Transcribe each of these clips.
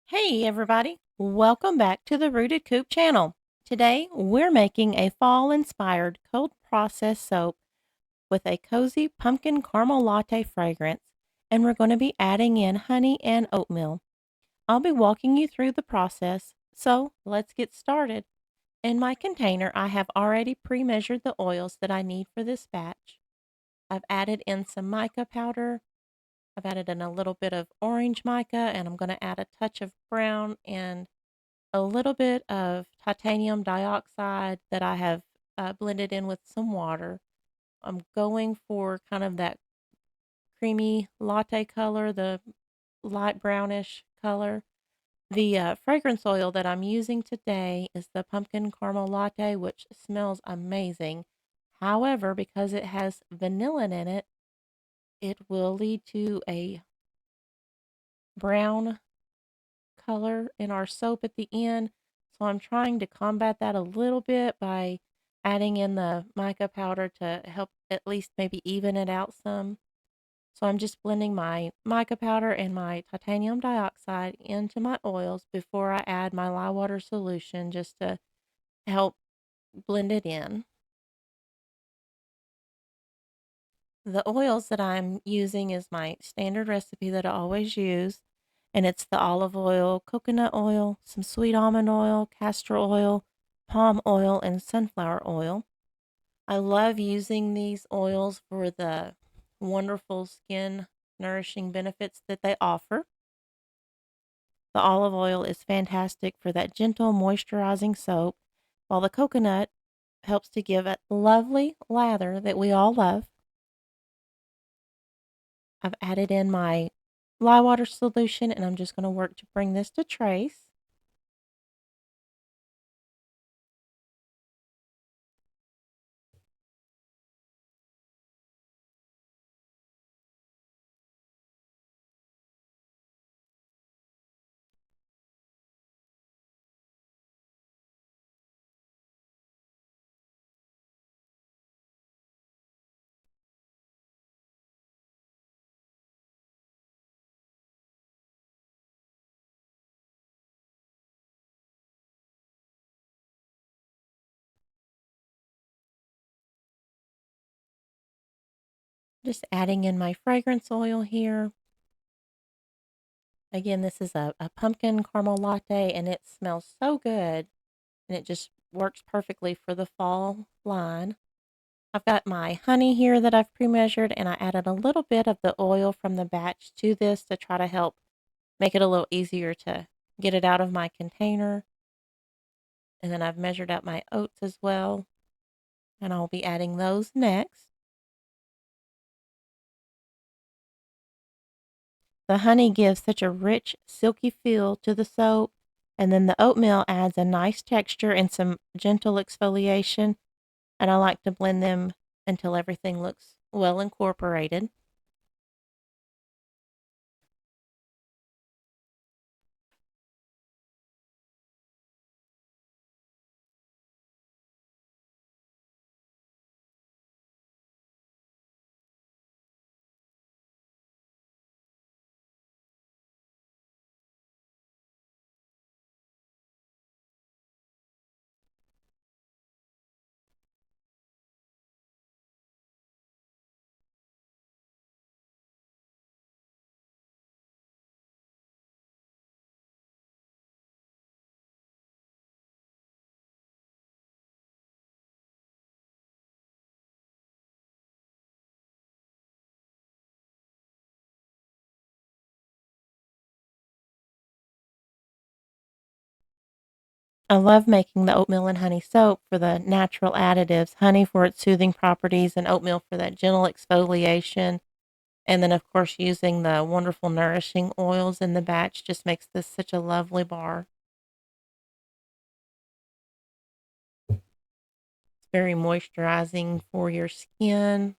Hey everybody, welcome back to the Rooted Coop channel. Today we're making a fall inspired cold process soap with a cozy pumpkin caramel latte fragrance, and we're going to be adding in honey and oatmeal. I'll be walking you through the process, so let's get started. In my container, I have already pre-measured the oils that I need for this batch. I've added in some mica powder. I've added in a little bit of orange mica, and I'm going to add a touch of brown and a little bit of titanium dioxide that I have blended in with some water. I'm going for kind of that creamy latte color, the light brownish color. The fragrance oil that I'm using today is the pumpkin caramel latte, which smells amazing. However, because it has vanilla in it, it will lead to a brown color in our soap at the end. So I'm trying to combat that a little bit by adding in the mica powder to help at least maybe even it out some. So I'm just blending my mica powder and my titanium dioxide into my oils before I add my lye water solution just to help blend it in. The oils that I'm using is my standard recipe that I always use, and it's the olive oil, coconut oil, some sweet almond oil, castor oil, palm oil, and sunflower oil. I love using these oils for the wonderful skin nourishing benefits that they offer. The olive oil is fantastic for that gentle moisturizing soap, while the coconut helps to give a lovely lather that we all love. I've added in my lye water solution, and I'm just going to work to bring this to trace. Just adding in my fragrance oil here. Again, this is a pumpkin caramel latte, and it smells so good, and it just works perfectly for the fall line. I've got my honey here that I've pre-measured, and I added a little bit of the oil from the batch to this to try to help make it a little easier to get it out of my container. And then I've measured out my oats as well, and I'll be adding those next. The honey gives such a rich, silky feel to the soap, and then the oatmeal adds a nice texture and some gentle exfoliation, and I like to blend them until everything looks well incorporated. I love making the oatmeal and honey soap for the natural additives, honey for its soothing properties, and oatmeal for that gentle exfoliation. And then, of course, using the wonderful nourishing oils in the batch just makes this such a lovely bar. It's very moisturizing for your skin.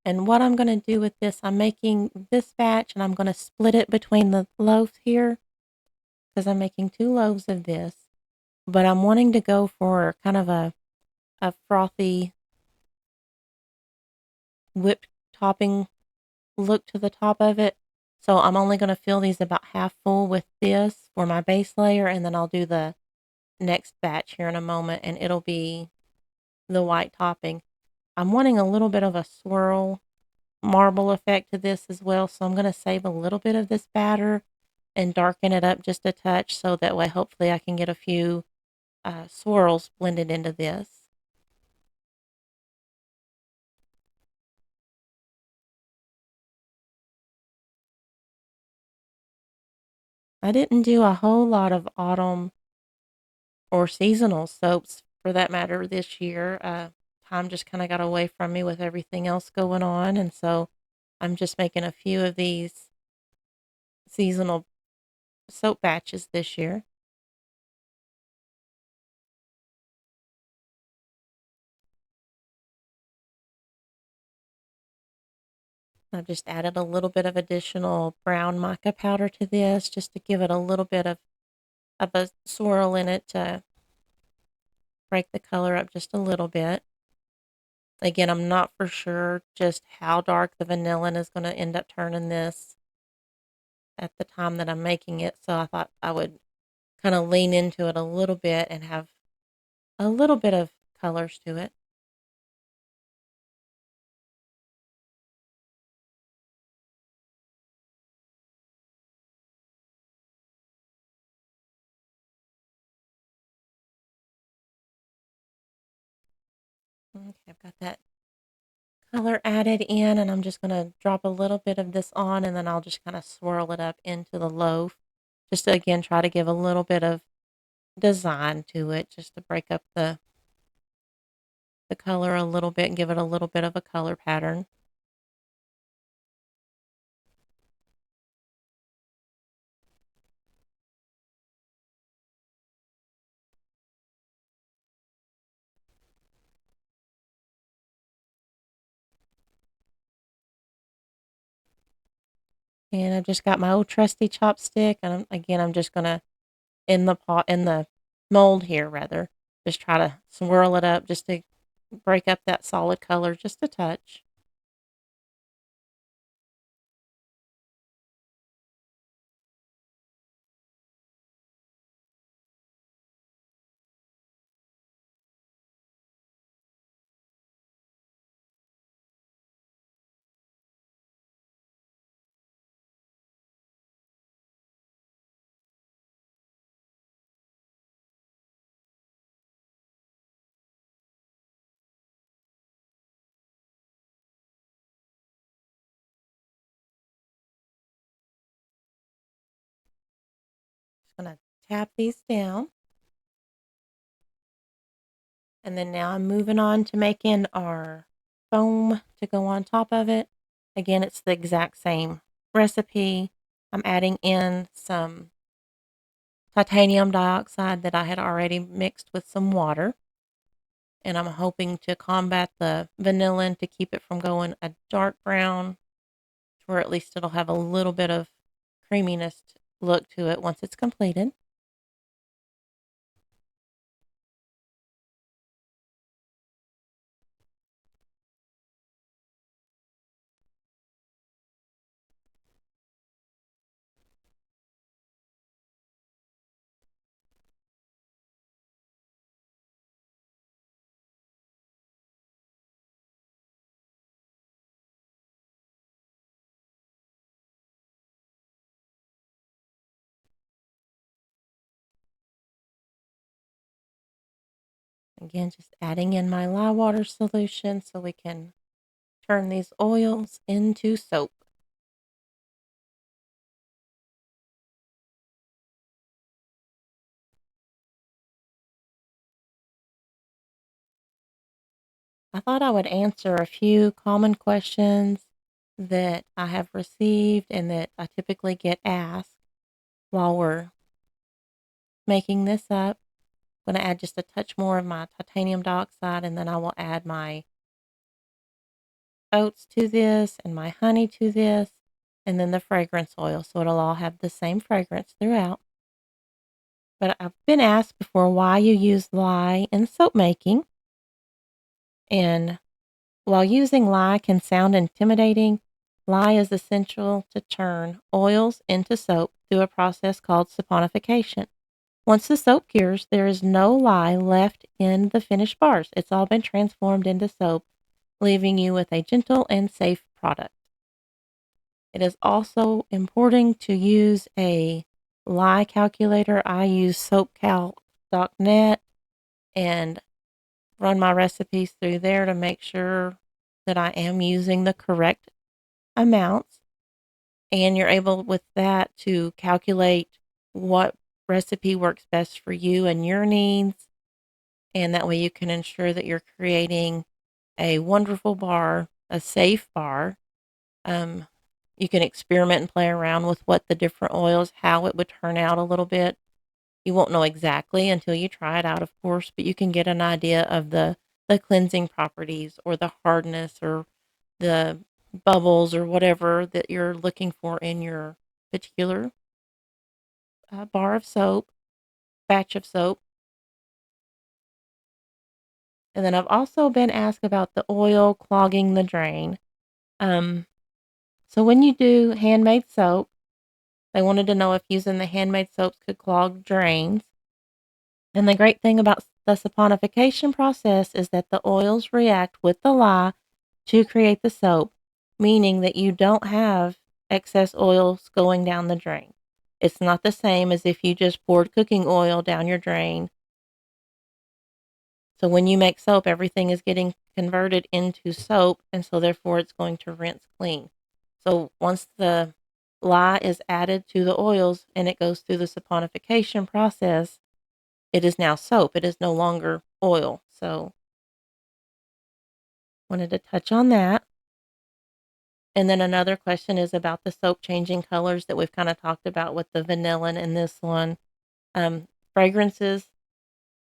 And what I'm going to do with this, I'm making this batch and I'm going to split it between the loaves here because I'm making 2 loaves of this. But I'm wanting to go for kind of a frothy whipped topping look to the top of it. So I'm only going to fill these about half full with this for my base layer, and then I'll do the next batch here in a moment, and it'll be the white topping. I'm wanting a little bit of a swirl marble effect to this as well, so I'm going to save a little bit of this batter and darken it up just a touch so that way hopefully I can get a few swirls blended into this. I didn't do a whole lot of autumn or seasonal soaps for that matter this year. Time just kind of got away from me with everything else going on, and so I'm just making a few of these seasonal soap batches this year. I've just added a little bit of additional brown mica powder to this just to give it a little bit of a swirl in it to break the color up just a little bit. Again, I'm not for sure just how dark the vanillin is going to end up turning this at the time that I'm making it, so I thought I would kind of lean into it a little bit and have a little bit of colors to it. Okay, I've got that color added in, and I'm just going to drop a little bit of this on, and then I'll just kind of swirl it up into the loaf. Just to, again, try to give a little bit of design to it, just to break up the color a little bit and give it a little bit of a color pattern. And I've just got my old trusty chopstick, and again, I'm just gonna in the mold here rather, just try to swirl it up just to break up that solid color just a touch. Just gonna tap these down, and then now I'm moving on to making our foam to go on top of it. Again, it's the exact same recipe. I'm adding in some titanium dioxide that I had already mixed with some water. And I'm hoping to combat the vanillin to keep it from going a dark brown, to where at least it'll have a little bit of creaminess look to it once it's completed. Again, just adding in my lye water solution so we can turn these oils into soap. I thought I would answer a few common questions that I have received and that I typically get asked while we're making this up. I'm going to add just a touch more of my titanium dioxide, and then I will add my oats to this and my honey to this, and then the fragrance oil. So it'll all have the same fragrance throughout. But I've been asked before why you use lye in soap making. And while using lye can sound intimidating, lye is essential to turn oils into soap through a process called saponification. Once the soap cures, there is no lye left in the finished bars. It's all been transformed into soap, leaving you with a gentle and safe product. It is also important to use a lye calculator. I use soapcalc.net and run my recipes through there to make sure that I am using the correct amounts. And you're able with that to calculate what recipe works best for you and your needs. And that way you can ensure that you're creating a wonderful bar, a safe bar. Um, you can experiment and play around with what the different oils, how it would turn out a little bit. You won't know exactly until you try it out, of course, but you can get an idea of the cleansing properties or the hardness or the bubbles or whatever that you're looking for in your particular bar of soap, batch of soap. And then I've also been asked about the oil clogging the drain. Um, so when you do handmade soap, they wanted to know if using the handmade soaps could clog drains. And the great thing about the saponification process is that the oils react with the lye to create the soap, meaning that you don't have excess oils going down the drain. It's not the same as if you just poured cooking oil down your drain. So when you make soap, everything is getting converted into soap, and so therefore it's going to rinse clean. So once the lye is added to the oils and it goes through the saponification process, it is now soap. It is no longer oil. So wanted to touch on that. And then another question is about the soap changing colors that we've kind of talked about with the vanillin in this one. Fragrances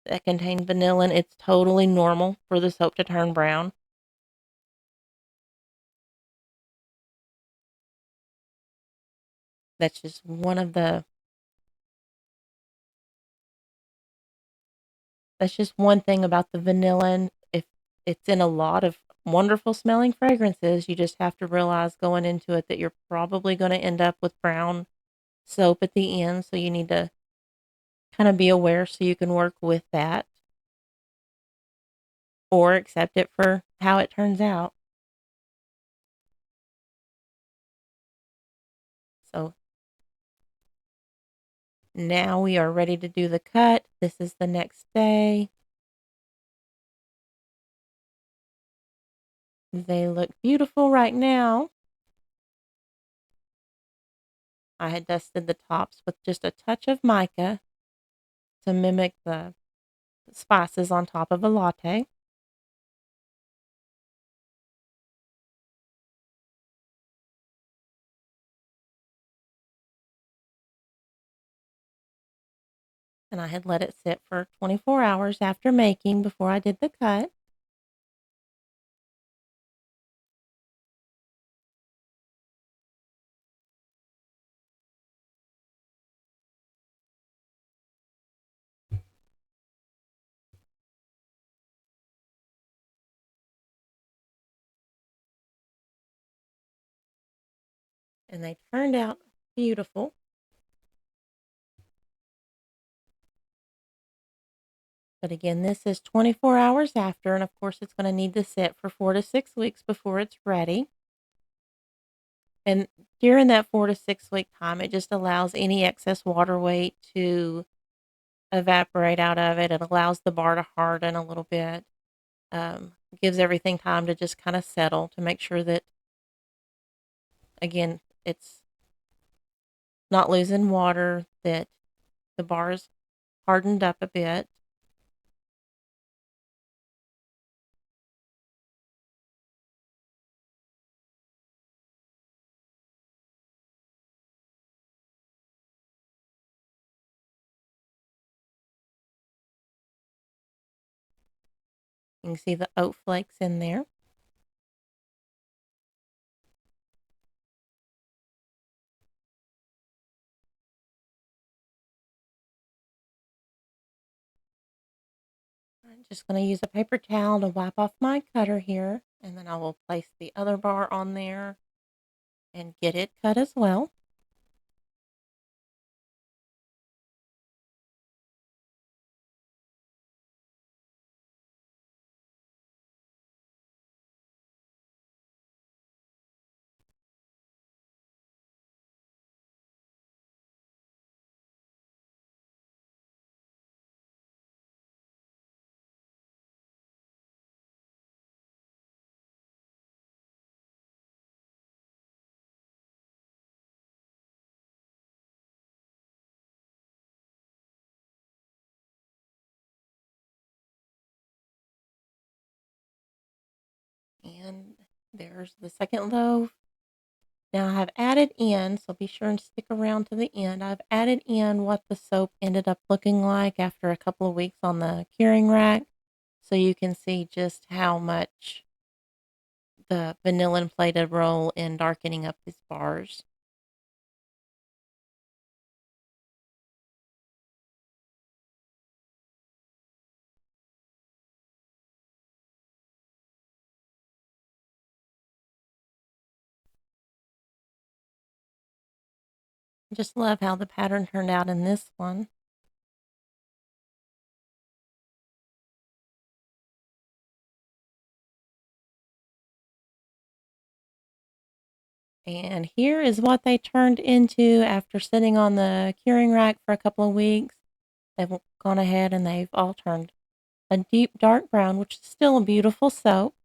that contain vanillin, it's totally normal for the soap to turn brown. That's just one of the That's just one thing about the vanillin. If it's in a lot of wonderful smelling fragrances, you just have to realize going into it that you're probably going to end up with brown soap at the end. So you need to kind of be aware so you can work with that or accept it for how it turns out. So now we are ready to do the cut. This is the next day. They look beautiful right now. I had dusted the tops with just a touch of mica to mimic the spices on top of a latte. And I had let it sit for 24 hours after making before I did the cut. And they turned out beautiful. But again, this is 24 hours after, and of course, it's going to need to sit for 4 to 6 weeks before it's ready. And during that 4 to 6 week time, it just allows any excess water weight to evaporate out of it. It allows the bar to harden a little bit. Gives everything time to just kind of settle to make sure that, again, it's not losing water, that the bar is hardened up a bit. You can see the oat flakes in there. I'm just going to use a paper towel to wipe off my cutter here, and then I will place the other bar on there and get it cut as well. And there's the second loaf. Now I have added in, so be sure and stick around to the end. I've added in what the soap ended up looking like after a couple of weeks on the curing rack, so you can see just how much the vanillin played a role in darkening up these bars. I just love how the pattern turned out in this one. And here is what they turned into after sitting on the curing rack for a couple of weeks. They've gone ahead and they've all turned a deep dark brown, which is still a beautiful soap.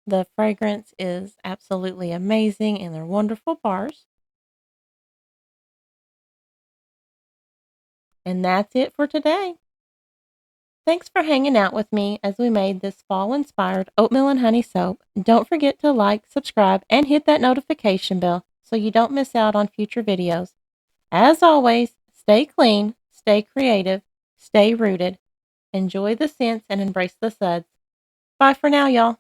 The fragrance is absolutely amazing and they're wonderful bars. And that's it for today. Thanks for hanging out with me as we made this fall-inspired oatmeal and honey soap. Don't forget to like, subscribe, and hit that notification bell so you don't miss out on future videos. As always, stay clean, stay creative, stay rooted. Enjoy the scents and embrace the suds. Bye for now, y'all.